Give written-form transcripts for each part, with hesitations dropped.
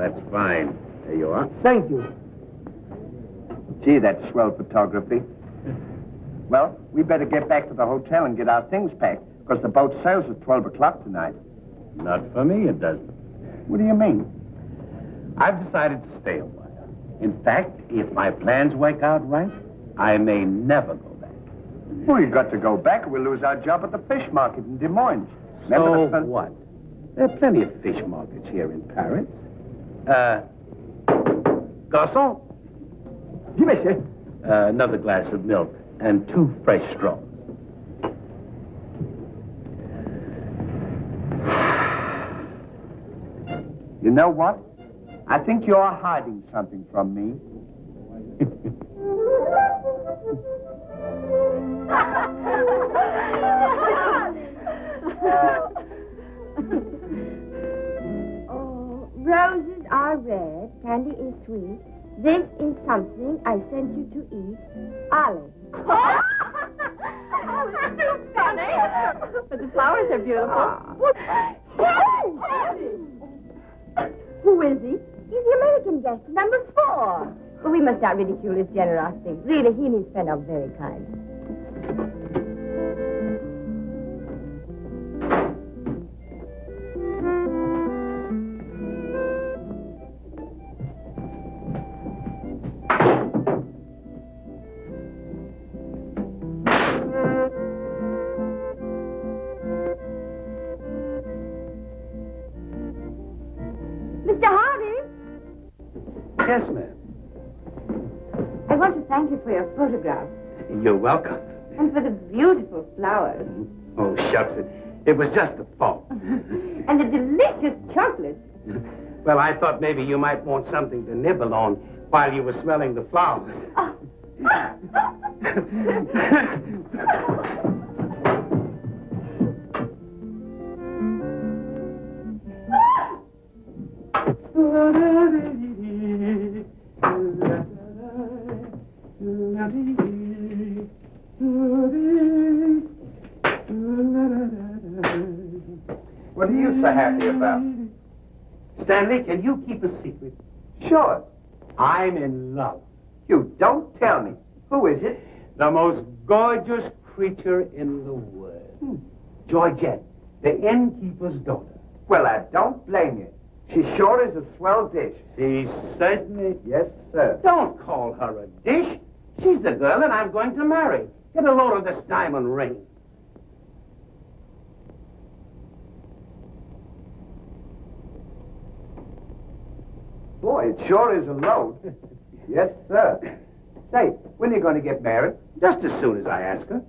That's fine. There you are. Thank you. Gee, that's swell photography. Well, we better get back to the hotel and get our things packed, because the boat sails at 12 o'clock tonight. Not for me, it doesn't. What do you mean? I've decided to stay a while. In fact, if my plans work out right, I may never go back. Well, you've got to go back or we'll lose our job at the fish market in Des Moines. So what? There are plenty of fish markets here in Paris. Garçon? Oui, monsieur. Another glass of milk and 2 fresh straws. You know what? I think you're hiding something from me. Oh, roses are red, candy is sweet. This is something I sent you to eat. Olive. Oh, too funny. But the flowers are beautiful. Who is he? He's the American guest, number 4. Well, we must not ridicule his generosity. Really, he and his friend are very kind. Mr. Hardy? Yes, ma'am. I want to thank you for your photograph You're welcome. and for the beautiful flowers Oh, shucks. It was just a thought. and the delicious chocolates. Well, I thought maybe you might want something to nibble on while you were smelling the flowers. Oh. What are you so happy about? Stanley, can you keep a secret? Sure. I'm in love. You don't tell me. Who is it? The most gorgeous creature in the world. Georgette, the innkeeper's daughter. Well, I don't blame you. She sure is a swell dish. She certainly... Yes, sir. Don't call her a dish. She's the girl that I'm going to marry. Get a load of this diamond ring. Boy, it sure is a load. Yes, sir. Say, when are you going to get married? Just as soon as I ask her.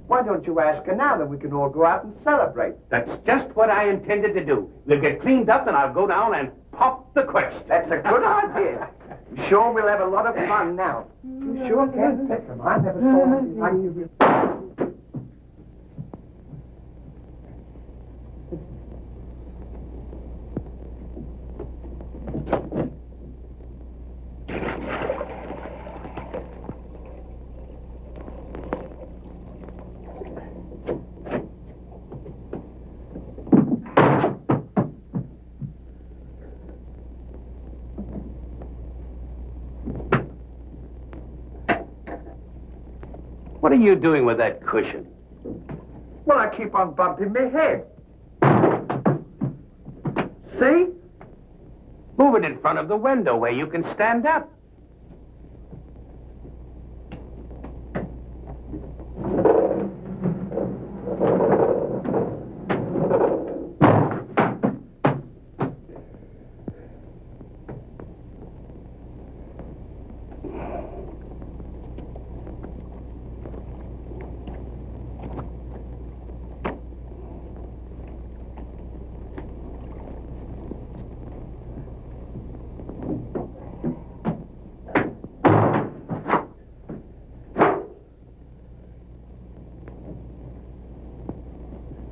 Why don't you ask her now, then we can all go out and celebrate? That's just what I intended to do. We'll get cleaned up and I'll go down and pop the question. That's a good idea. I'm sure we'll have a lot of fun now. You sure can pick them. I never saw anything like you. What are you doing with that cushion? Well, I keep on bumping my head. See? Move it in front of the window where you can stand up.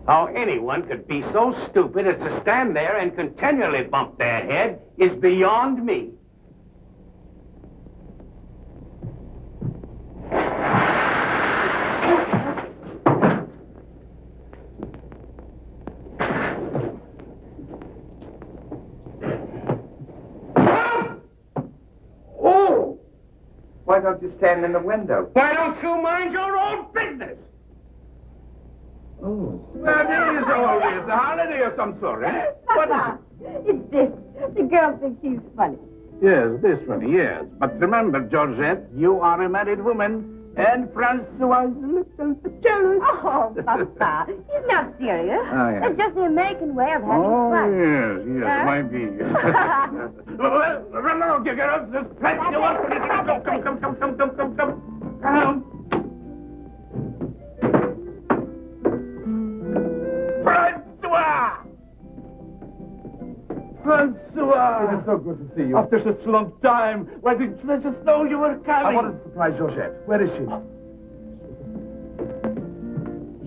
How anyone could be so stupid as to stand there and continually bump their head is beyond me. Why don't you stand in the window? Why don't you mind your own business? Oh. Well, there is always a holiday of some sort, eh? What is it? It's this. The girl thinks she's funny. Yes, this one, yes. But remember, Georgette, you are a married woman, and Francois is a little jealous. Oh, Papa, he's not serious. Oh, yes. It's just the American way of having Oh, fun. yes, Huh? might be. Well, run along, you girls. There's plenty of work. Come. Francois! It is so good to see you. After such a long time, why didn't you let us know you were coming? I wanted to surprise Georgette. Where is she?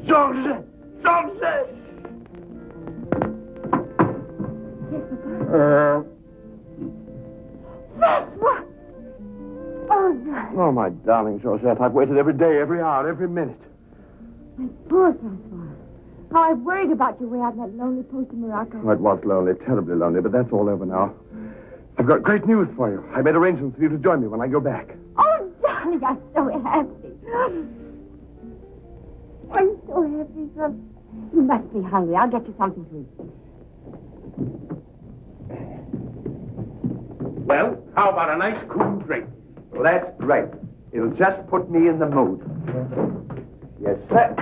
Georgette! Georgette! Yes, Papa. Francois! Oh, no. Oh, my darling Georgette, I've waited every day, every hour, every minute. My poor Francois. How I've worried about you way out in that lonely post in Morocco. Well, it was lonely, terribly lonely, but that's all over now. I've got great news for you. I made arrangements for you to join me when I go back. Oh, darling, I'm so happy. I'm so happy, son. You must be hungry. I'll get you something to eat. Well, how about a nice cool drink? Well, that's great. It'll just put me in the mood. Yes, sir.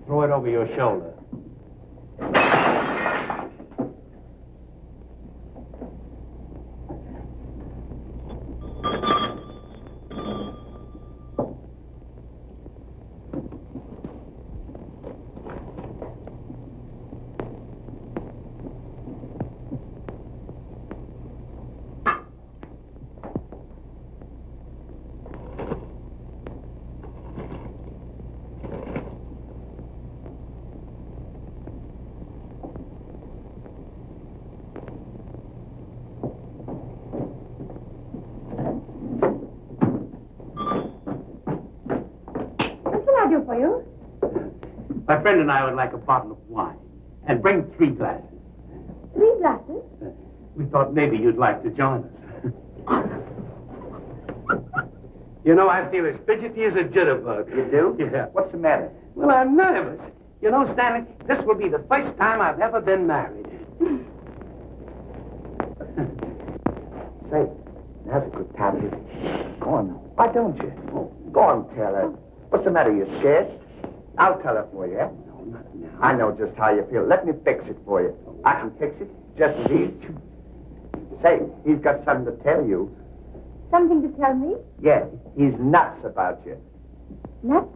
Throw it over your shoulder. What can I do for you? My friend and I would like a bottle of wine. And bring 3 glasses. 3 glasses? We thought maybe you'd like to join us. You know, I feel as fidgety as a jitterbug. You do? Yeah. What's the matter? Well, I'm nervous. You know, Stanley, this will be the first time I've ever been married. Say, now's a good time to... Go on now. Why don't you? Oh, go on, tell her. What's the matter? You scared? I'll tell her for you. No, not now. I know just how you feel. Let me fix it for you. I can fix it just as easy. Say, he's got something to tell you. Something to tell me? Yeah, he's nuts about you. Nuts?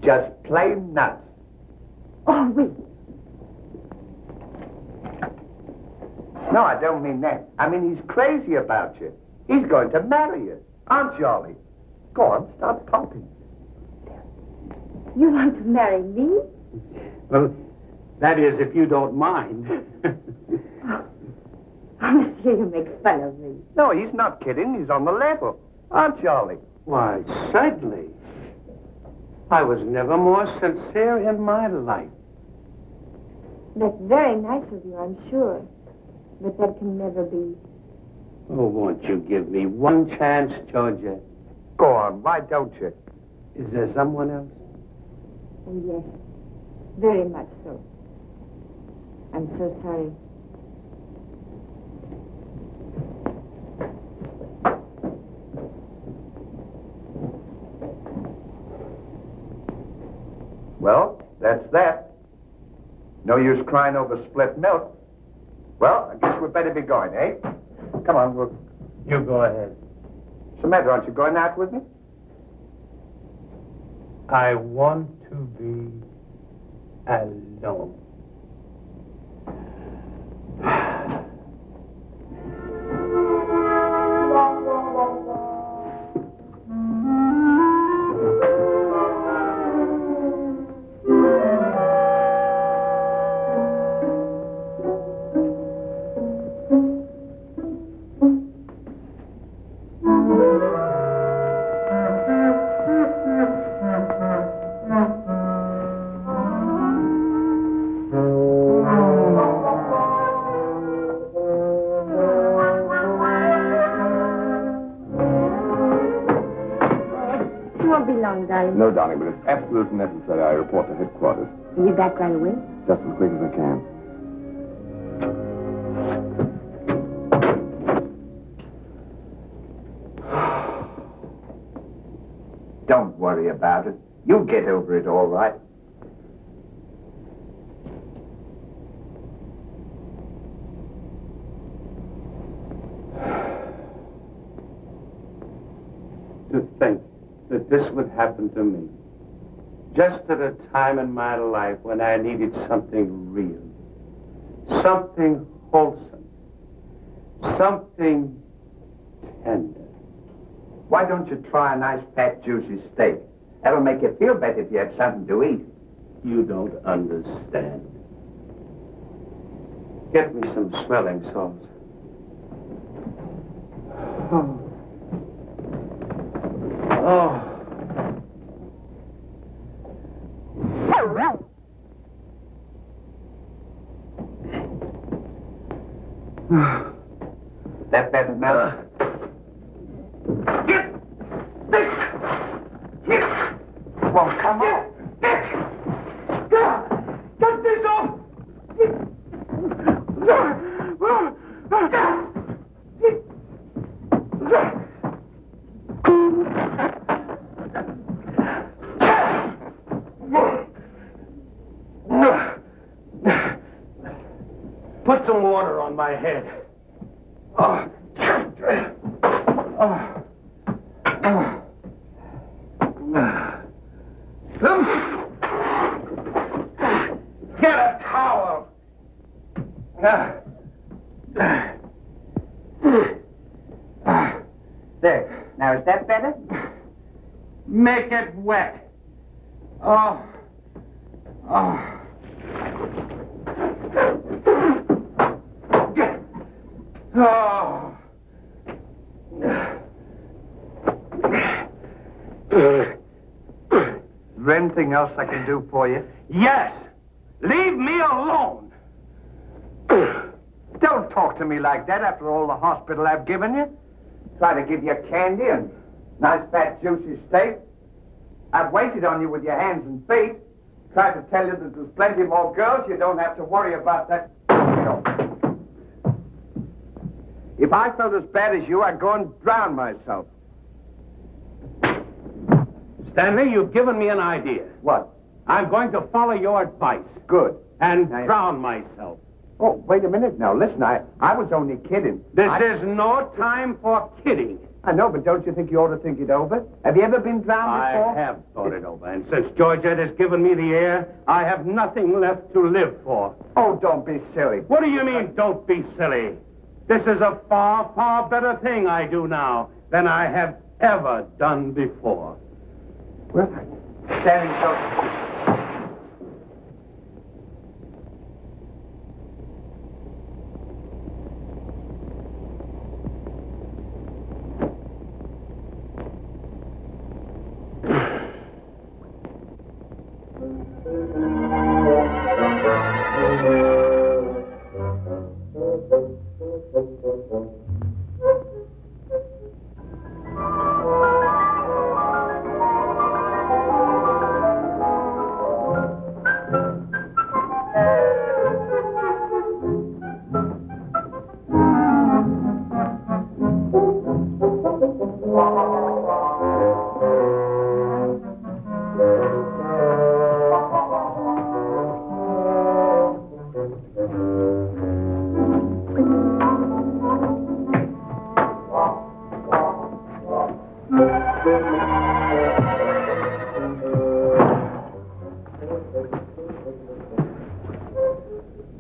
Just plain nuts. Oh, wait. No, I don't mean that. I mean he's crazy about you. He's going to marry you. Aren't you, Ollie? Go on, start pumping. You want to marry me? Well, that is, if you don't mind. Honestly, you make fun of me. No, he's not kidding. He's on the level. Aren't you, Ollie? Why, certainly. I was never more sincere in my life. That's very nice of you, I'm sure. But that can never be. Oh, won't you give me one chance, Georgia? Go on, why don't you? Is there someone else? Oh, yes. Very much so. I'm so sorry. Well, that's that. No use crying over spilt milk. Well, I guess we'd better be going, eh? Come on, we'll... You go ahead. What's the matter? Aren't you going out with me? I want to be alone. long, darling. No, darling, but it's absolutely necessary I report to headquarters. Are you back right away? Just as quick as I can. Don't worry about it. You'll get over it all right. To think that this would happen to me. Just at a time in my life when I needed something real. Something wholesome. Something tender. Why don't you try a nice fat juicy steak? That'll make you feel better if you had something to eat. You don't understand. Get me some smelling salts. Oh. Oh. That better now? Get this! Won't come off. Get this off! Put some water on my head. Oh. Oh. Oh. Get a towel. There. Now, is that better? Make it wet. Oh. Oh. Oh. Is there anything else I can do for you? Yes. Leave me alone. Don't talk to me like that after all the hospital I've given you. Try to give you candy and nice fat juicy steak. I've waited on you with your hands and feet. Tried to tell you that there's plenty more girls. You don't have to worry about that. If I felt as bad as you, I'd go and drown myself. Stanley, you've given me an idea. What? I'm going to follow your advice. Good. And drown myself. Oh, wait a minute now. Listen, I was only kidding. This is no time for kidding. I know, but don't you think you ought to think it over? Have you ever been drowned before? I have thought it over, and since Georgette has given me the air, I have nothing left to live for. Oh, don't be silly. What do you mean, don't be silly? This is a far, far better thing I do now than I have ever done before. Well, standing so...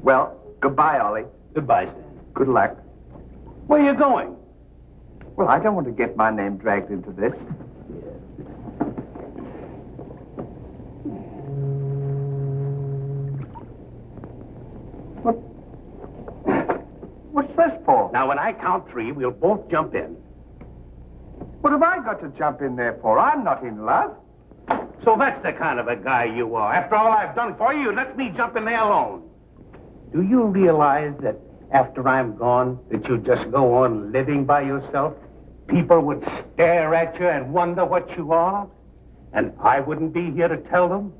Well, goodbye, Ollie. Goodbye, Stan. Good luck. Where are you going? Well, I don't want to get my name dragged into this. What's this for? Now, when I count 3, we'll both jump in. What have I got to jump in there for? I'm not in love. So that's the kind of a guy you are. After all I've done for you, let me jump in there alone. Do you realize that after I'm gone, that you just go on living by yourself? People would stare at you and wonder what you are. And I wouldn't be here to tell them?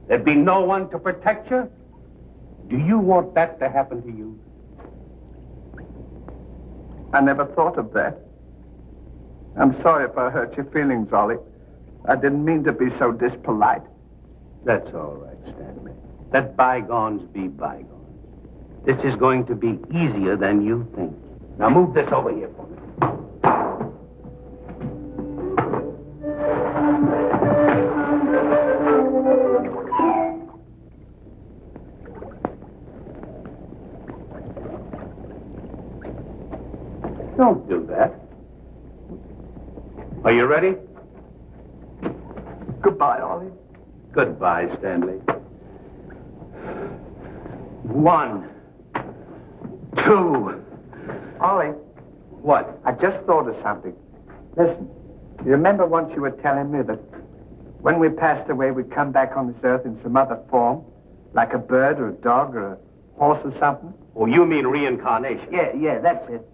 There'd be no one to protect you? Do you want that to happen to you? I never thought of that. I'm sorry if I hurt your feelings, Ollie. I didn't mean to be so dispolite. That's all right, Stanley. Let bygones be bygones. This is going to be easier than you think. Now move this over here for me. Don't do that. Are you ready? Goodbye, Ollie. Goodbye, Stanley. 1, 2. Ollie, What? I just thought of something. Listen, you remember once you were telling me that when we passed away, we'd come back on this earth in some other form, like a bird or a dog or a horse or something? Oh, you mean reincarnation? Yeah, that's it.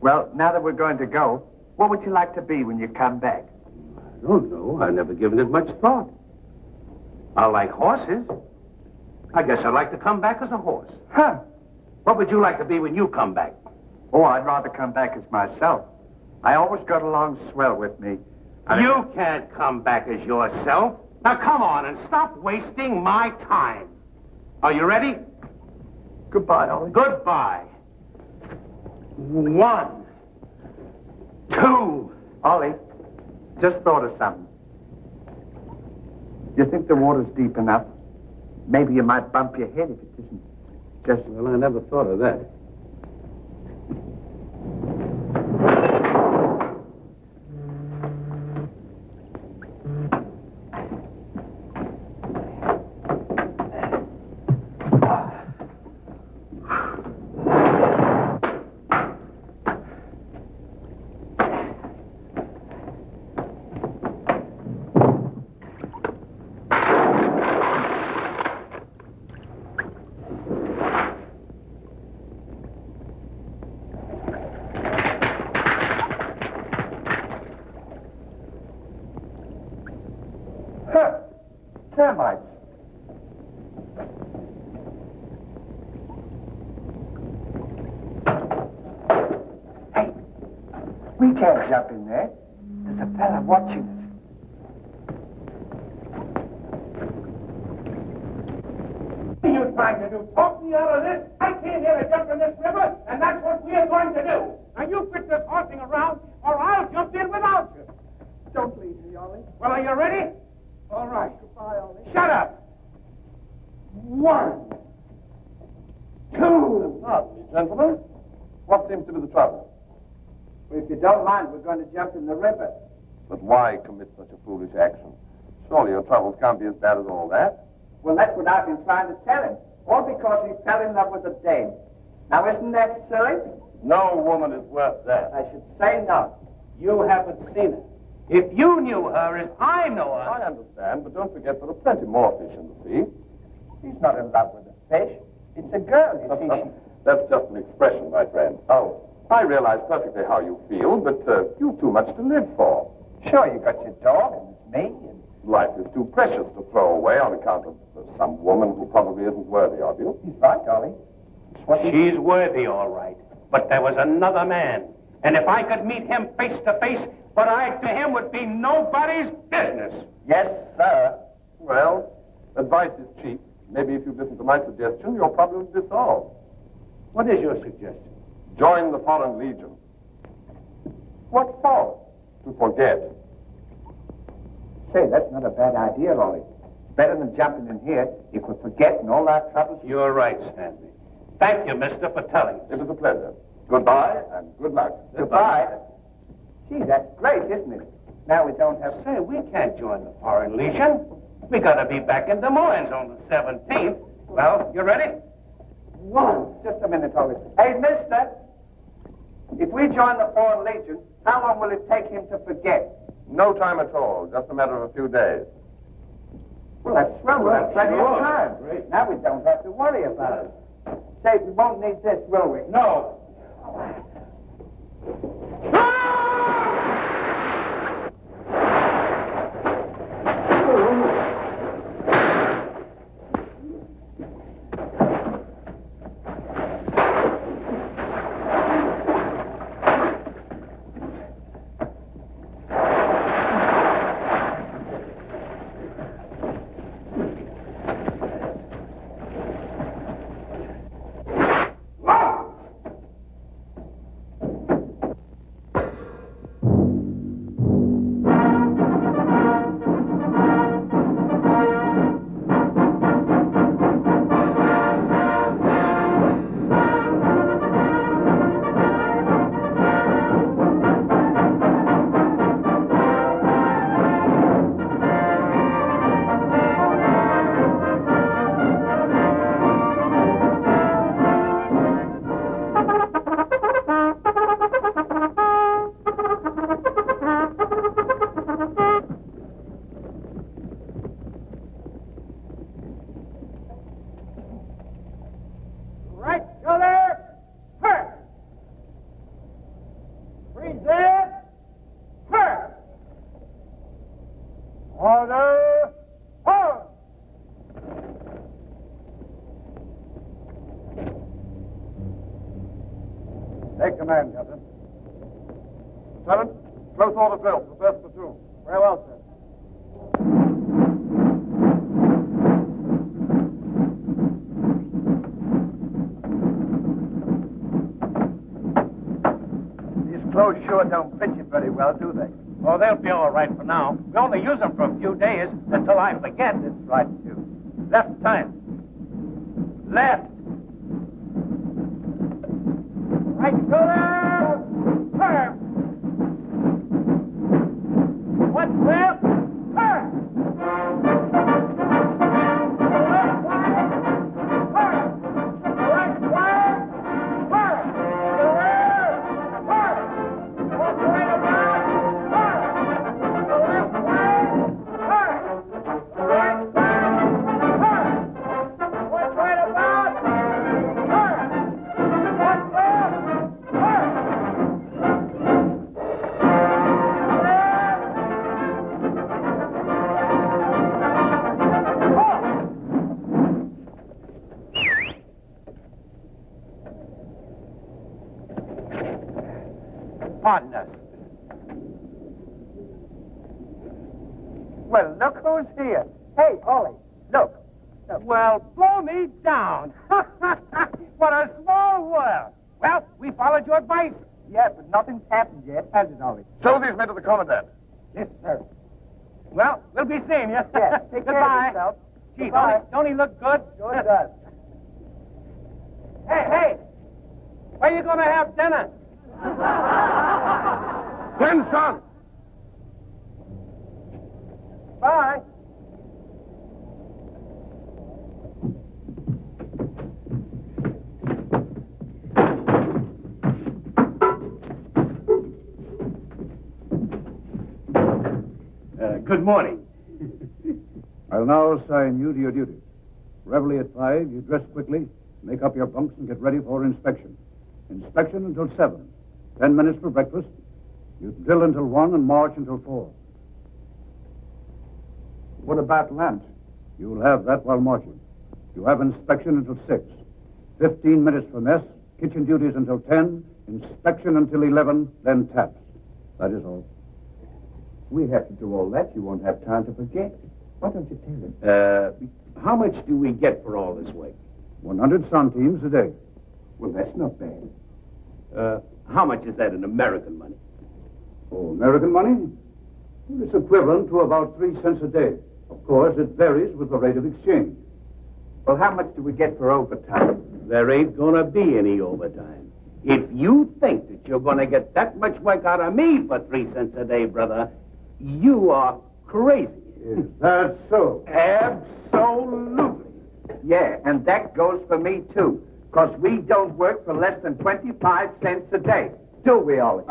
Well, now that we're going to go, what would you like to be when you come back? I don't know. I've never given it much thought. I like horses. I guess I'd like to come back as a horse. Huh. What would you like to be when you come back? Oh, I'd rather come back as myself. I always got along swell with me. You can't come back as yourself. Now, come on and stop wasting my time. Are you ready? Goodbye, Ollie. Goodbye. 1, 2. Ollie, just thought of something. You think the water's deep enough? Maybe you might bump your head if it isn't just... Well, I never thought of that. Termites. Hey, we can't jump in there. There's a fella watching us. What are you trying to do? Talk me out of this? I came here to jump in this river, and that's what we're going to do. Now, you quit this horsing around, or I'll jump in without you. Don't leave me, Ollie. Well, are you ready? All right. Goodbye, Ollie. Shut up. 1, 2. Pardon me, gentlemen. What seems to be the trouble? Well, if you don't mind, we're going to jump in the river. But why commit such a foolish action? Surely your troubles can't be as bad as all that. Well, that's what I've been trying to tell him. All because he fell in love with a dame. Now, isn't that silly? No woman is worth that. I should say not. You haven't seen her. If you knew her as I know her... I understand, but don't forget there are plenty more fish in the sea. He's not in love with a fish. It's a girl, you see. That's just an expression, my friend. Oh, I realize perfectly how you feel, but you've too much to live for. sure, you got your dog and it's me. And... Life is too precious to throw away on account of some woman who probably isn't worthy of you. He's right, Ollie. She's worthy, all right. But there was another man. And if I could meet him face to face, what I to him would be nobody's business. Yes, sir. Well, advice is cheap. Maybe if you listen to my suggestion, your problem will be solved. What is your suggestion? Join the Foreign Legion. What for? To forget. Say, that's not a bad idea, Ollie. It's better than jumping in here. You could forget and all our troubles. You're right, Stanley. Thank you, mister, for telling us. It was a pleasure. Goodbye and good luck. Goodbye. Gee, that's great, isn't it? Now we don't have... Say, we can't join the Foreign Legion. We gotta be back in Des Moines on the 17th. Well, you ready? Just a minute, Ollie. Hey, mister. If we join the Foreign Legion, how long will it take him to forget? No time at all. Just a matter of a few days. Well, that's swell. We'll have plenty of sure. time. Great. Now we don't have to worry about it. Say, we won't need this, will we? No. Present. First. Order. Forward. Take command, Captain. Lieutenant, close order drill for first platoon. Very well, sir. These clothes sure don't fit you very well, do they? Oh, they'll be all right for now. We only use them for a few days until I forget. That's right, too. Left time. Left. Right shoulder. Firm. What's left? Firm. Left flag. Firm. Right flag. Firm. The rear. Firm. What's right about? Firm. The left flag. Firm. The right flag. Firm. What's right about? Firm. What's left? Firm. Pardon us. Well, look who's here. Hey, Ollie, look. Well, blow me down. What a small world. Well, we followed your advice. Yeah, but nothing's happened yet, has it, Ollie? Show these men to the commandant. Yes, sir. Well, we'll be seeing you. Yeah, take care Goodbye. of yourself. Gee, Goodbye. don't he look good? Sure does. Hey, where you going to have dinner? Then, son. Bye. Good morning. I'll now assign you to your duties. Reveille at 5, you dress quickly, make up your bunks, and get ready for inspection. Inspection until 7. 10 minutes for breakfast. You drill until 1 and march until 4. What about lunch? You'll have that while marching. You have inspection until 6. 15 minutes for mess, kitchen duties until 10, inspection until 11, then taps. That is all. We have to do all that. You won't have time to forget. Why don't you tell him? How much do we get for all this work? 100 centimes a day. Well, that's not bad. How much is that in American money? Oh, American money? Well, it's equivalent to about 3 cents a day. Of course, it varies with the rate of exchange. Well, how much do we get for overtime? There ain't gonna be any overtime. If you think that you're gonna get that much work out of me for 3 cents a day, brother, you are crazy. Is that so? Absolutely. Yeah, and that goes for me, too. Because we don't work for less than 25 cents a day. Do we, Ollie?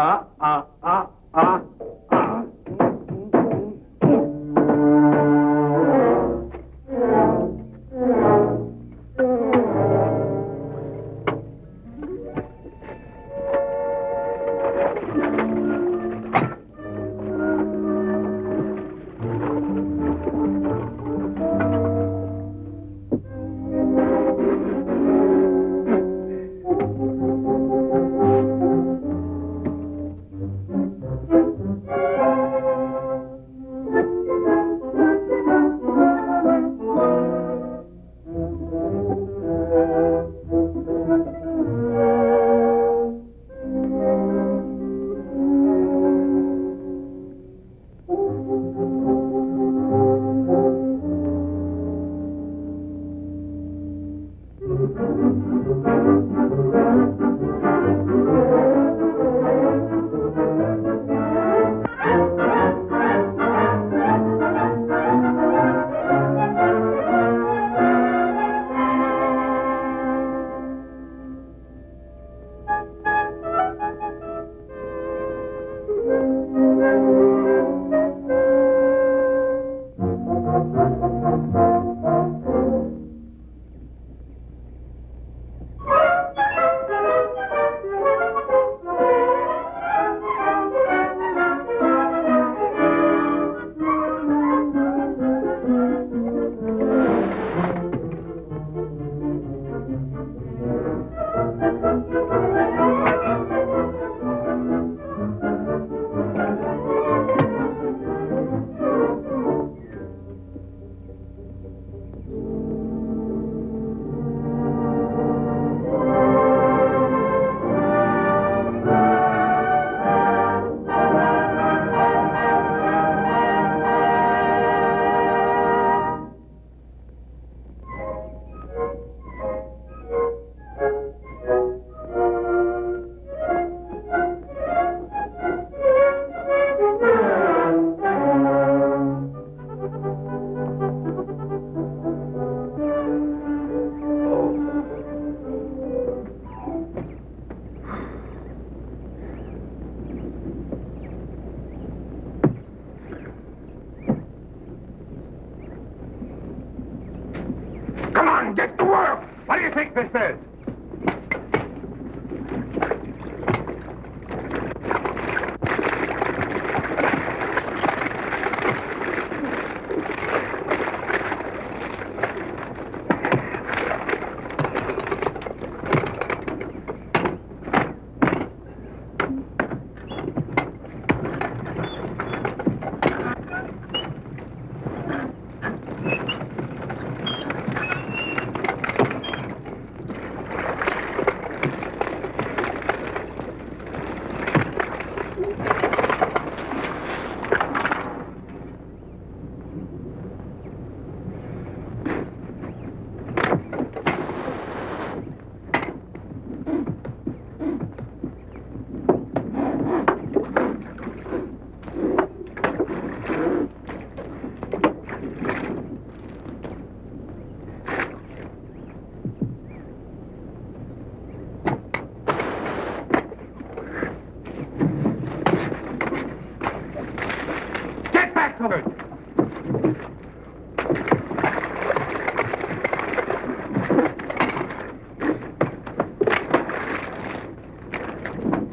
this is.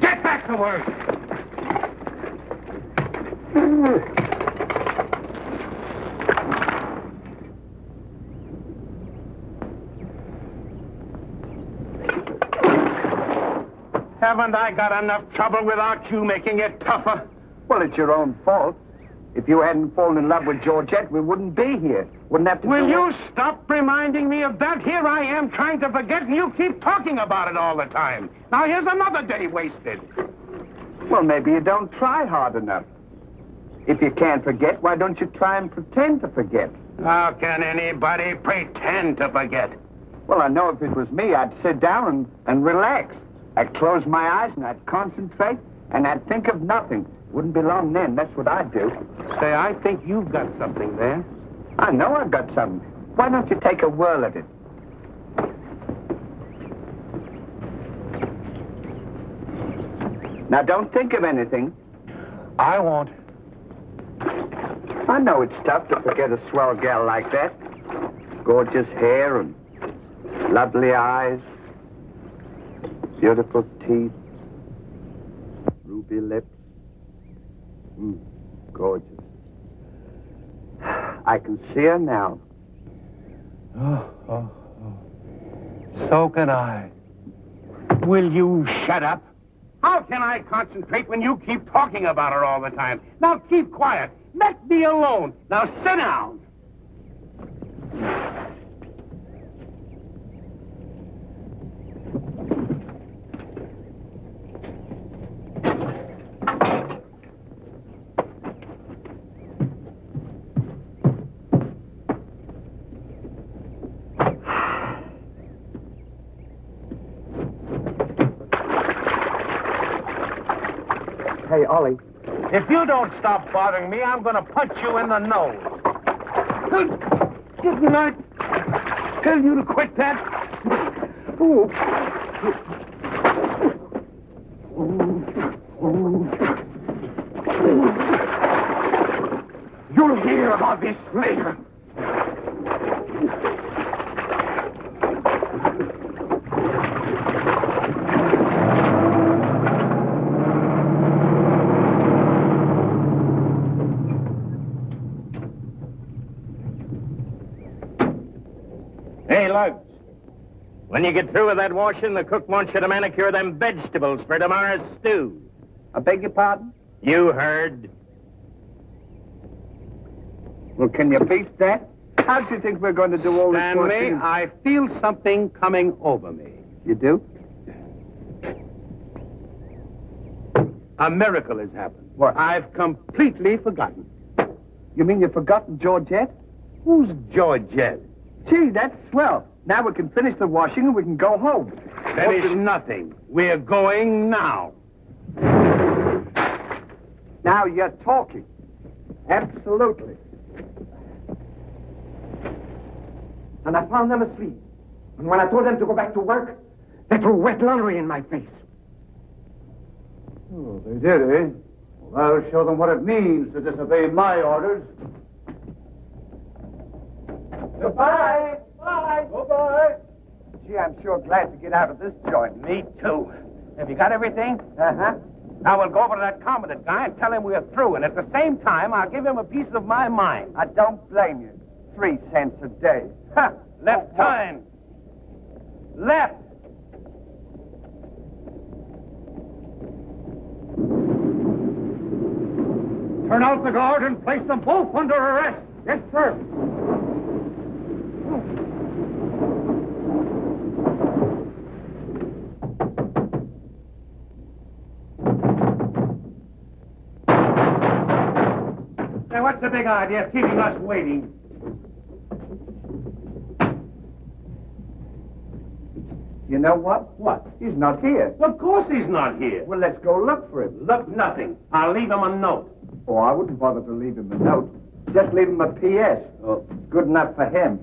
Get back to work! Haven't I got enough trouble without you making it tougher? Well, it's your own fault. If you hadn't fallen in love with Georgette, we wouldn't be here. Wouldn't have to Will do you stop reminding me of that? Here I am trying to forget, and you keep talking about it all the time. Now here's another day wasted. Well, maybe you don't try hard enough. If you can't forget, why don't you try and pretend to forget? How can anybody pretend to forget? Well, I know if it was me, I'd sit down and relax. I'd close my eyes and I'd concentrate and I'd think of nothing. Wouldn't be long then. That's what I'd do. Say, I think you've got something there. I know I've got something. Why don't you take a whirl at it? Now, don't think of anything. I won't. I know it's tough to forget a swell gal like that. Gorgeous hair and lovely eyes, beautiful teeth, ruby lips. Gorgeous. I can see her now. Oh. So can I. Will you shut up? How can I concentrate when you keep talking about her all the time? Now keep quiet. Let me alone. Now sit down. Hey, Ollie. If you don't stop bothering me, I'm going to punch you in the nose. Didn't I tell you to quit that? Ooh. You'll hear about this later. Hey, Lugs. When you get through with that washing, the cook wants you to manicure them vegetables for tomorrow's stew. I beg your pardon? You heard. Well, can you beat that? How do you think we're going to do all this Stanley, washing? I feel something coming over me. You do? A miracle has happened. What? I've completely forgotten. You mean you've forgotten Georgette? Who's Georgette? Gee, that's swell. Now we can finish the washing and we can go home. Finish nothing. We're going now. Now you're talking. Absolutely. And I found them asleep. And when I told them to go back to work, they threw wet laundry in my face. Oh, they did, eh? Well, I'll show them what it means to disobey my orders. Goodbye. Bye. Goodbye. Gee, I'm sure glad to get out of this joint. Me too. Have you got everything? Uh-huh. Now we'll go over to that commandant guy and tell him we're through, and at the same time, I'll give him a piece of my mind. I don't blame you. 3 cents a day. Ha! Left turn. Left. Turn out the guard and place them both under arrest. Yes, sir. Hey, what's the big idea of keeping us waiting? You know what? What? He's not here. Of course he's not here. Well, let's go look for him. Look, nothing. I'll leave him a note. Oh, I wouldn't bother to leave him a note. Just leave him a P.S. Oh. Good enough for him.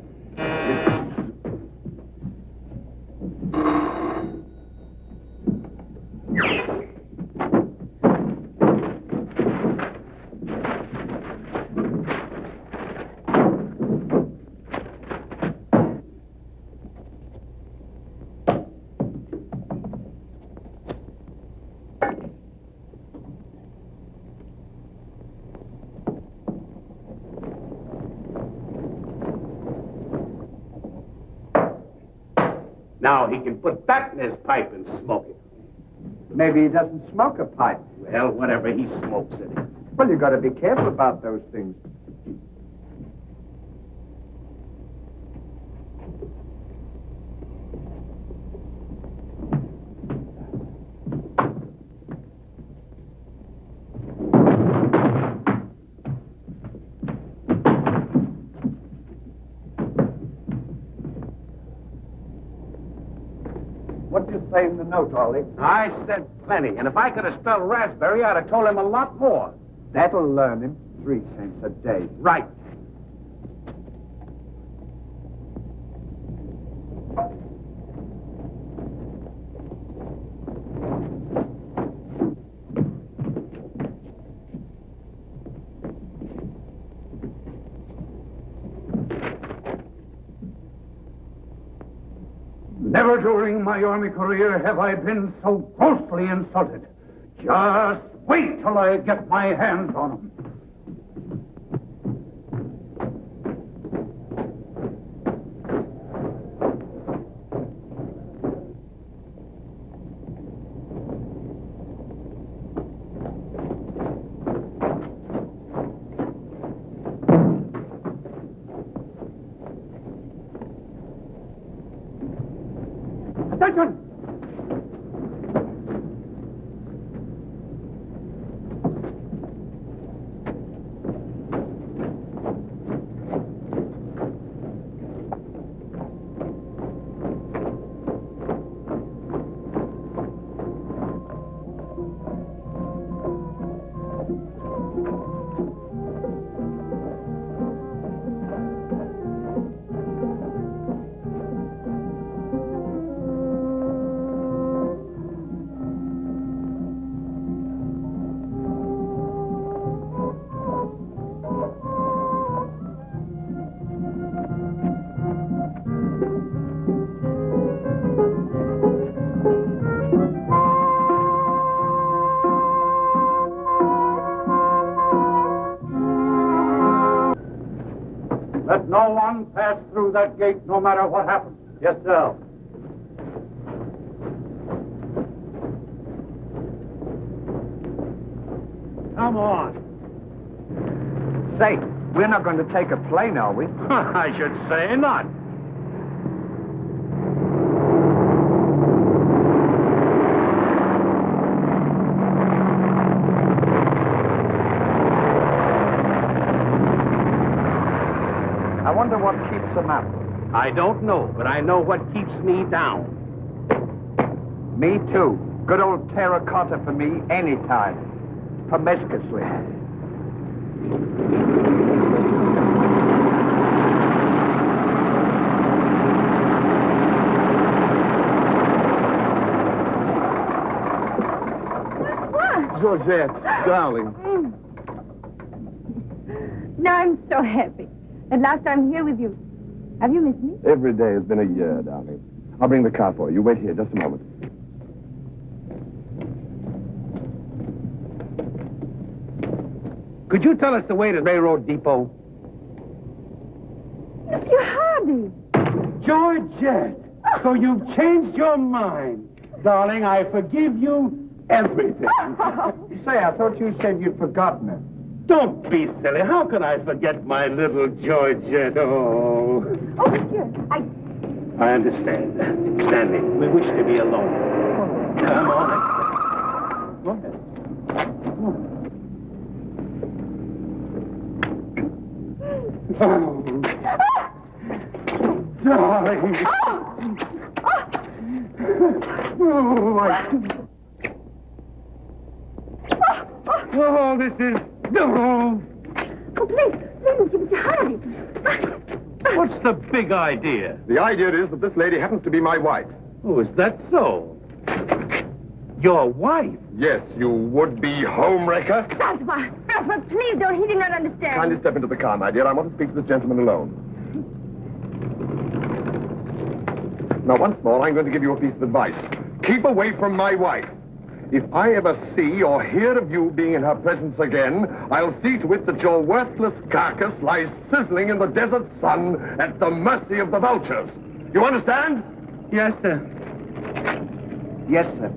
Now he can put that in his pipe and smoke it. Maybe he doesn't smoke a pipe. Well, whatever he smokes it. Well, you got to be careful about those things. What did you say in the note, Ollie? I said plenty, and if I could have spelled raspberry, I'd have told him a lot more. That'll learn him. 3 cents a day. Right. Never during my army career have I been so grossly insulted. Just wait till I get my hands on him. Attention! Let no one pass through that gate, no matter what happens. Yes, sir. Come on. Say, we're not going to take a plane, are we? I should say not. I wonder what keeps them up. I don't know, but I know what keeps me down. Me too. Good old terracotta for me anytime. Promiscuously. What? Georgette, darling. Now I'm so happy. At last I'm here with you. Have you missed me? Every day has been a year, darling. I'll bring the car for you. Wait here just a moment. Could you tell us the way to Railroad Depot? Mr. Hardy. Georgette, so you've changed your mind. Darling, I forgive you everything. Say, I thought you said you'd forgotten her. Don't be silly. How can I forget my little Georgette? Oh. Oh, monsieur, I understand. Stanley, we wish to be alone. Come on. Go ahead. Oh. Darling. Oh, this is... Oh. Oh, please, Mr. Hardy. What's the big idea? The idea is that this lady happens to be my wife. Oh, is that so? Your wife? Yes, you would-be homewrecker. François, please don't. He did not understand. Kindly step into the car, my dear. I want to speak to this gentleman alone. Now, once more, I'm going to give you a piece of advice. Keep away from my wife. If I ever see or hear of you being in her presence again, I'll see to it that your worthless carcass lies sizzling in the desert sun at the mercy of the vultures. You understand? Yes, sir. Yes, sir.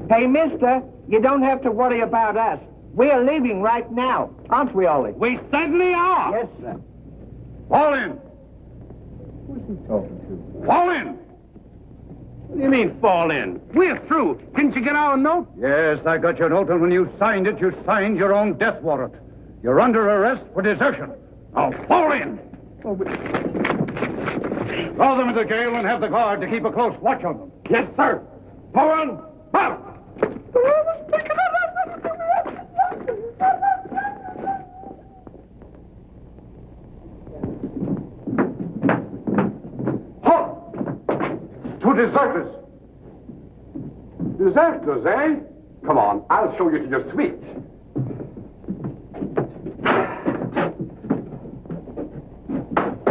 Hey, mister, you don't have to worry about us. We're leaving right now. Aren't we, Ollie? We certainly are. Yes, sir. Fall in. Who's he talking to? Fall in. What do you mean, fall in? We're through. Didn't you get our note? Yes, I got your note, and when you signed it, you signed your own death warrant. You're under arrest for desertion. Now, fall in. Throw them into jail and have the guard to keep a close watch on them. Yes, sir. Forward. Out. Two deserters. Deserters, eh? Come on, I'll show you to your suite.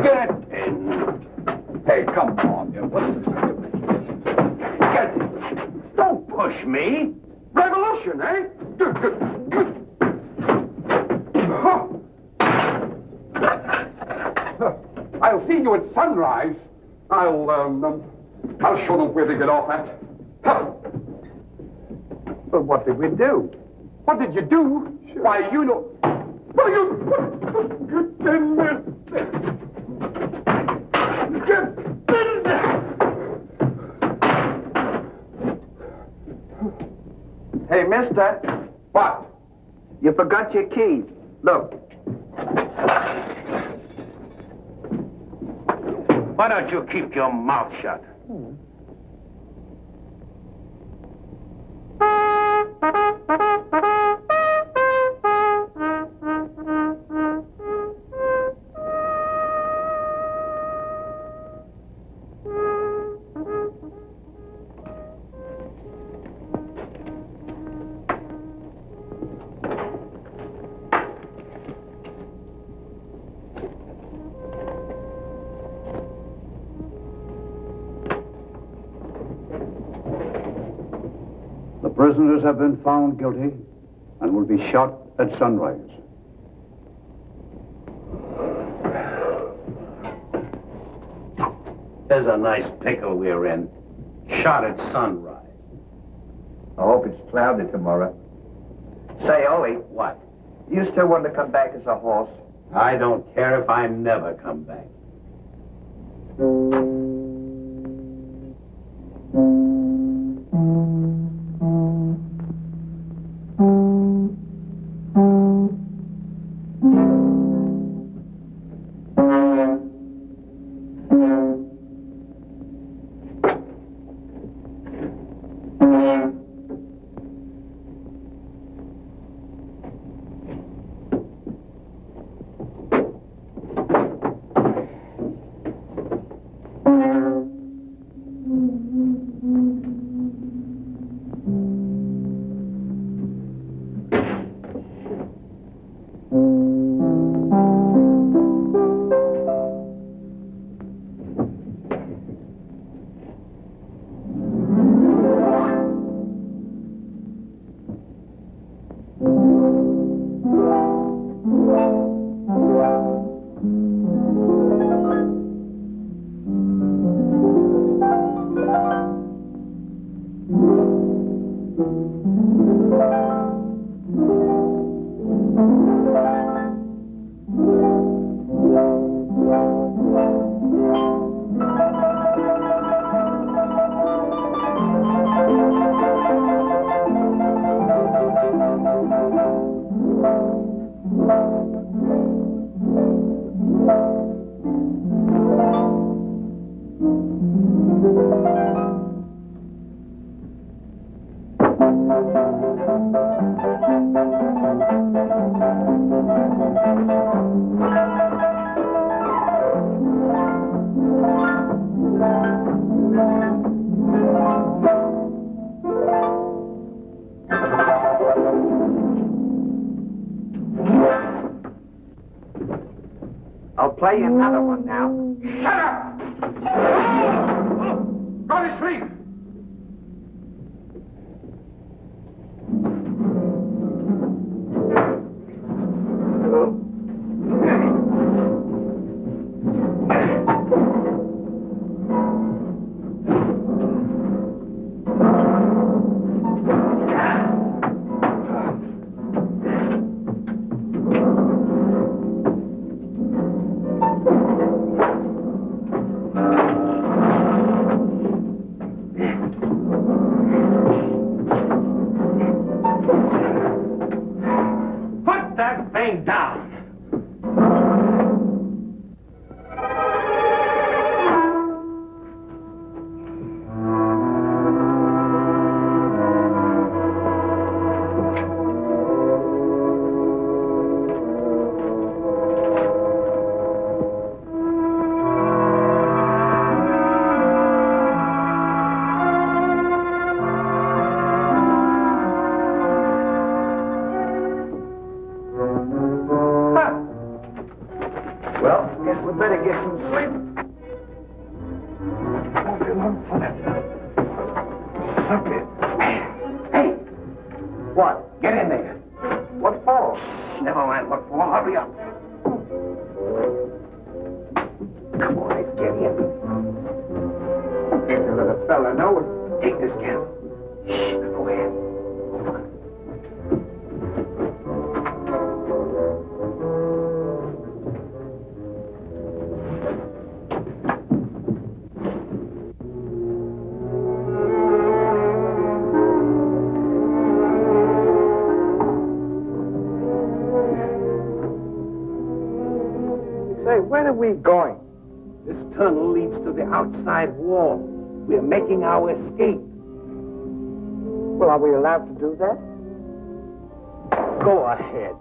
Get in. Hey, come on. Get in. Don't push me. Revolution, eh? I'll see you at sunrise. I'll show them where they get off at. But what did we do? What did you do? Sure. Why, you know... Well, you... Get in there. Get in there. Hey, mister, What? you forgot your keys. Look. Why don't you keep your mouth shut? The prisoners have been found guilty and will be shot at sunrise. There's a nice pickle we're in. Shot at sunrise. I hope it's cloudy tomorrow. Say, Ollie, What? you still want to come back as a horse? I don't care if I never come back. play another one now. Shut up! Go to sleep! Put that thing down. Well, guess we better get some sleep. Won't be long for that. Suck it. Hey! What? Get in there. What for? Never mind what for. Hurry up. Come on, let's get in. So let a fella know. Take this candle. Shh, go ahead. Hold on. Say, where are we going? This tunnel leads to the outside wall. We're making our escape. Well, are we allowed to do that? Go ahead.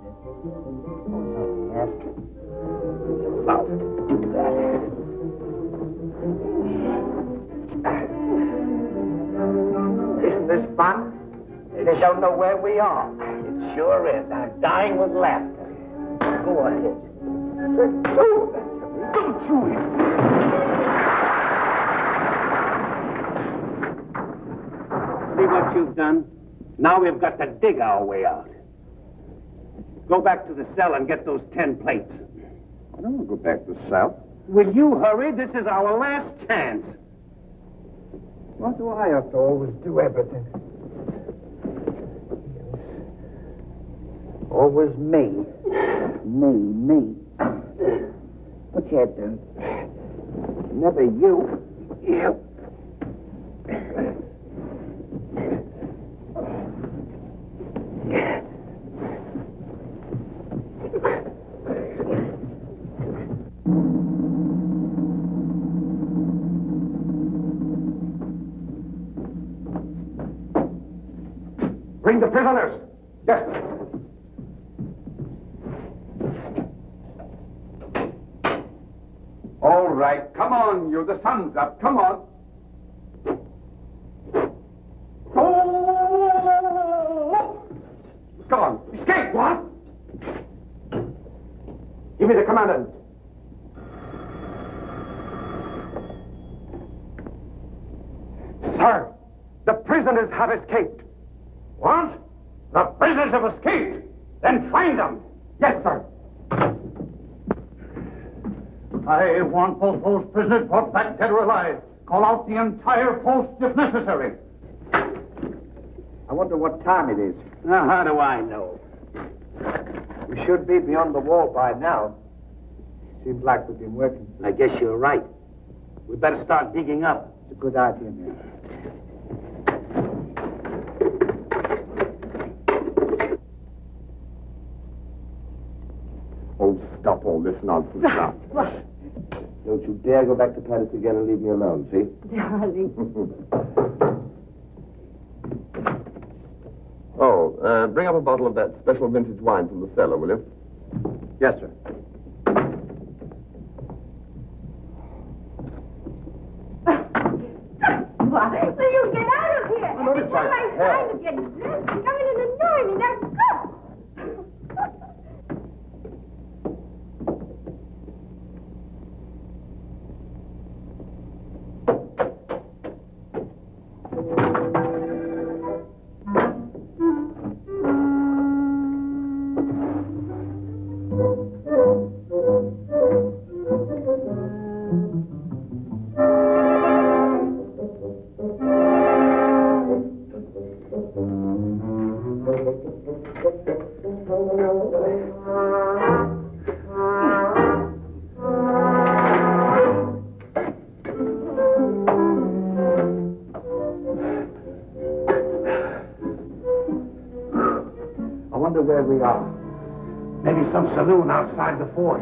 Yes. You're allowed to do that. Isn't this fun? They don't know where we are. It sure is. I'm dying with laughter. Go ahead. Don't you See what you've done? Now we've got to dig our way out. Go back to the cell and get those 10 plates. I don't want to go back to the south. Will you hurry? This is our last chance. Why do I have to always do everything? Always me. Me. Put your head down. Never you. You. Bring the prisoners. Yes, sir. All right, come on, you. The sun's up. Come on. Come on. Escape, what? Give me the commandant. Sir, the prisoners have escaped. What? The prisoners have escaped. Then find them. Yes, sir. I want both those prisoners brought back dead or alive. Call out the entire post if necessary. I wonder what time it is. Now, how do I know? We should be beyond the wall by now. Seems like we've been working. I guess you're right. We better start digging up. It's a good idea, man. Oh, stop all this nonsense now. Don't you dare go back to Paris again and leave me alone, see? Darling. Bring up a bottle of that special vintage wine from the cellar, will you? Yes, sir. Why? Will you get out of here? No, It's not my time to get dressed. You're coming and annoying me. Now go! wonder where we are. Maybe some saloon outside the fort.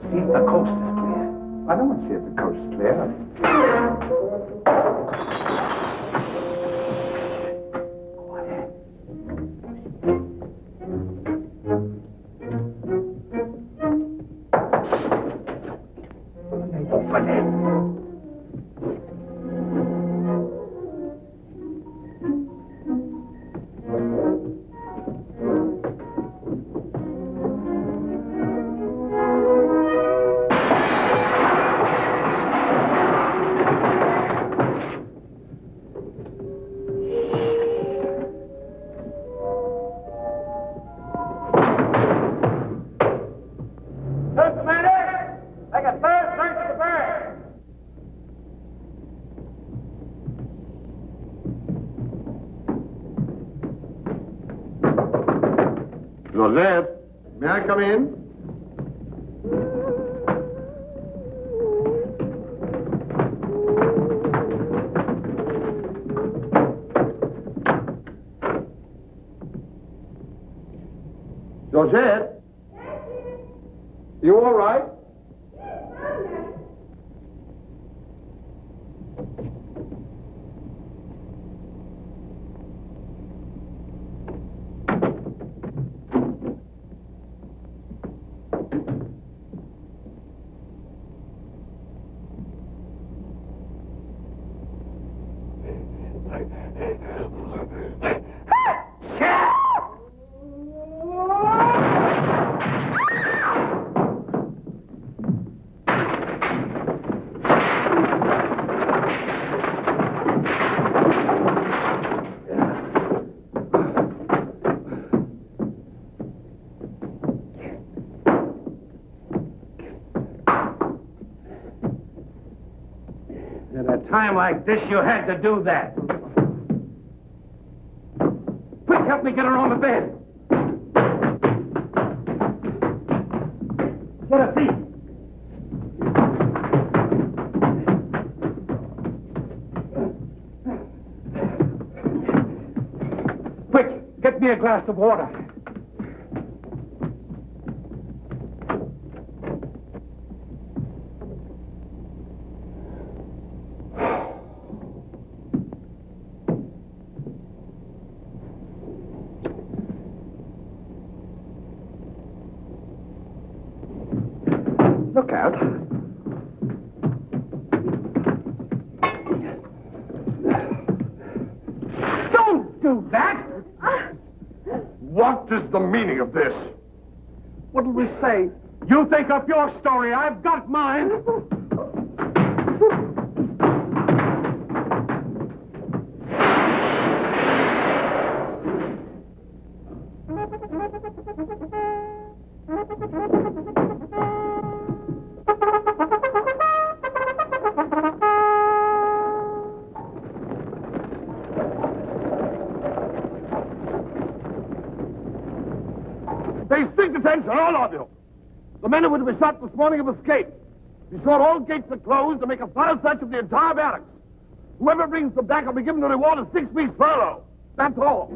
See if the coast is clear. I don't want to see if the coast is clear. Joseph, may I come in? Joseph? You all right? At a time like this, you had to do that. Quick, help me get her on the bed. Get her feet. Quick, get me a glass of water. Look out. Don't do that! What is the meaning of this? What'll we say? You think up your story. I've got mine. Pay strict attention, all of you. The men who were to be shot this morning have escaped. Be sure all gates are closed and make a thorough search of the entire barracks. Whoever brings them back will be given the reward of 6 weeks' furlough. That's all.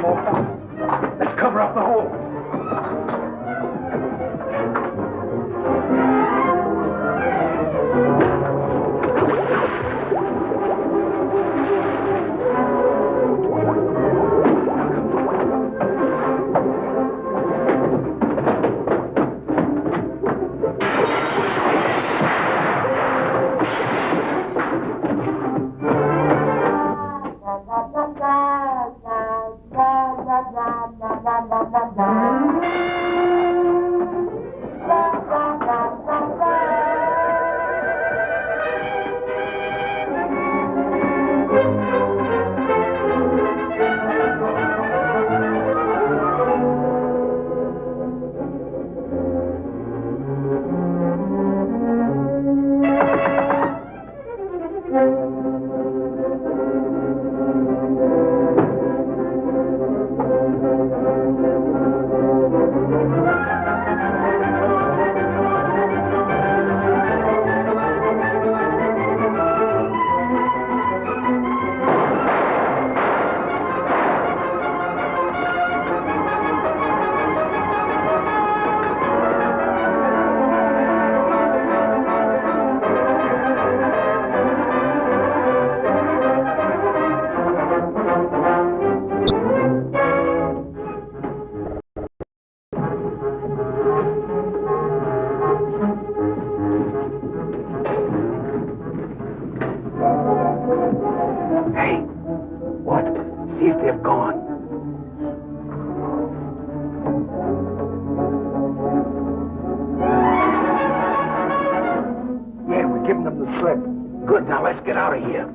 Let's cover up the hole. Good, now let's get out of here.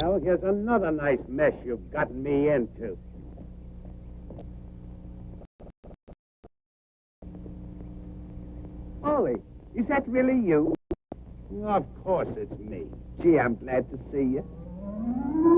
Well, here's another nice mess you've gotten me into. Ollie, is that really you? Of course it's me. Gee, I'm glad to see you.